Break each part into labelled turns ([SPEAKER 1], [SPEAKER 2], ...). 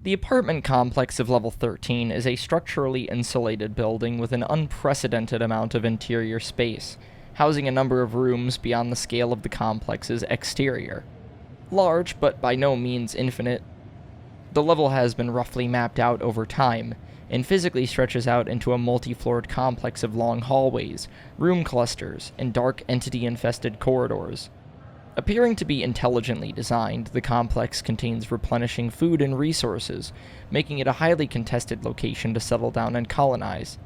[SPEAKER 1] The apartment complex of level 13 is a structurally insulated building with an unprecedented amount of interior space, housing a number of rooms beyond the scale of the complex's exterior. Large, but by no means infinite, the level has been roughly mapped out over time, and physically stretches out into a multi-floored complex of long hallways, room clusters, and dark entity-infested corridors. Appearing to be intelligently designed, the complex contains replenishing food and resources, making it a highly contested location to settle down and colonize.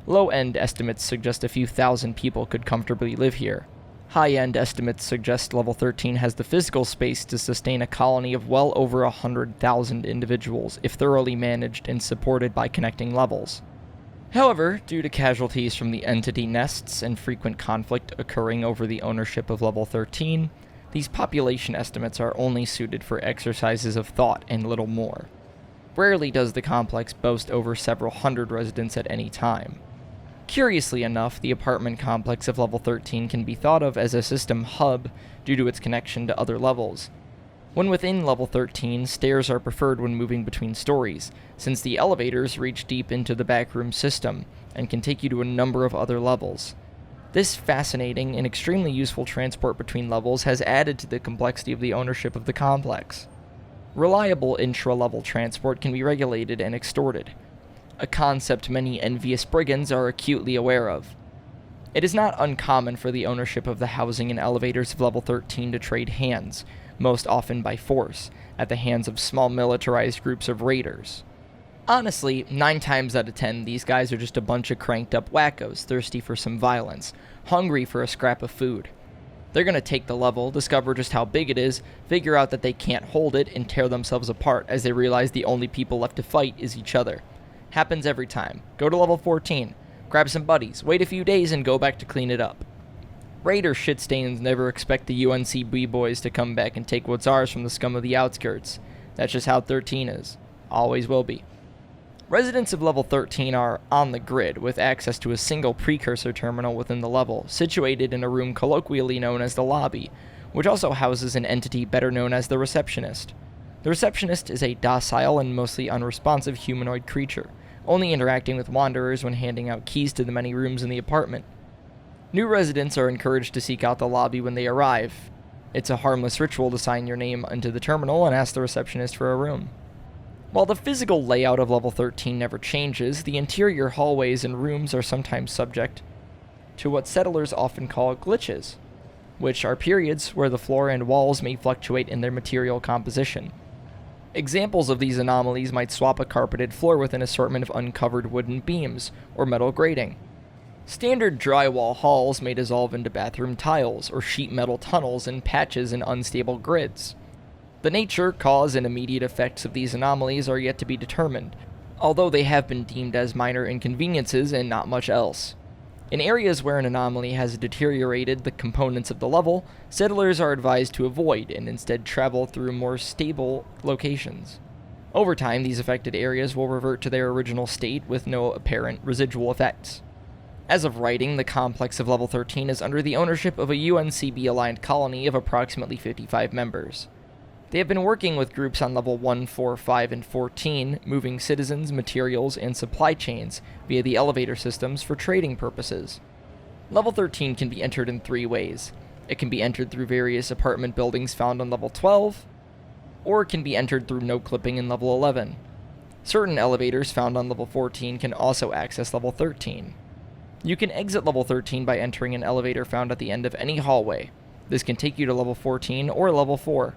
[SPEAKER 1] Low-end estimates suggest a few thousand people could comfortably live here. High-end estimates suggest level 13 has the physical space to sustain a colony of well over 100,000 individuals if thoroughly managed and supported by connecting levels. However, due to casualties from the entity nests and frequent conflict occurring over the ownership of level 13, these population estimates are only suited for exercises of thought and little more. Rarely does the complex boast over several hundred residents at any time. Curiously enough, the apartment complex of level 13 can be thought of as a system hub due to its connection to other levels. When within level 13, stairs are preferred when moving between stories, since the elevators reach deep into the backroom system and can take you to a number of other levels. This fascinating and extremely useful transport between levels has added to the complexity of the ownership of the complex. Reliable intra-level transport can be regulated and extorted, a concept many envious brigands are acutely aware of. It is not uncommon for the ownership of the housing and elevators of level 13 to trade hands, most often by force, at the hands of small militarized groups of raiders. Honestly, 9 times out of 10, these guys are just a bunch of cranked up wackos thirsty for some violence, hungry for a scrap of food. They're gonna take the level, discover just how big it is, figure out that they can't hold it, and tear themselves apart as they realize the only people left to fight is each other. Happens every time. Go to level 14, grab some buddies, wait a few days, and go back to clean it up. Raider shitstains never expect the UNCB boys to come back and take what's ours from the scum of the outskirts. That's just how 13 is. Always will be. Residents of level 13 are on the grid, with access to a single Precursor Terminal within the level, situated in a room colloquially known as the lobby, which also houses an entity better known as the Receptionist. The Receptionist is a docile and mostly unresponsive humanoid creature, only interacting with wanderers when handing out keys to the many rooms in the apartment. New residents are encouraged to seek out the lobby when they arrive. It's a harmless ritual to sign your name into the terminal and ask the receptionist for a room. While the physical layout of level 13 never changes, the interior hallways and rooms are sometimes subject to what settlers often call glitches, which are periods where the floor and walls may fluctuate in their material composition. Examples of these anomalies might swap a carpeted floor with an assortment of uncovered wooden beams or metal grating. Standard drywall halls may dissolve into bathroom tiles or sheet metal tunnels in patches and unstable grids. The nature, cause, and immediate effects of these anomalies are yet to be determined, although they have been deemed as minor inconveniences and not much else. In areas where an anomaly has deteriorated the components of the level, settlers are advised to avoid and instead travel through more stable locations. Over time, these affected areas will revert to their original state with no apparent residual effects. As of writing, the complex of level 13 is under the ownership of a UNCB-aligned colony of approximately 55 members. They have been working with groups on level 1, 4, 5, and 14, moving citizens, materials, and supply chains via the elevator systems for trading purposes. Level 13 can be entered in 3 ways. It can be entered through various apartment buildings found on level 12, or it can be entered through no-clipping in level 11. Certain elevators found on level 14 can also access level 13. You can exit level 13 by entering an elevator found at the end of any hallway. This can take you to level 14 or level 4.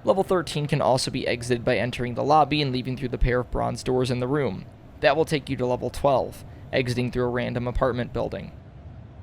[SPEAKER 1] Level 13 can also be exited by entering the lobby and leaving through the pair of bronze doors in the room. That will take you to level 12, exiting through a random apartment building.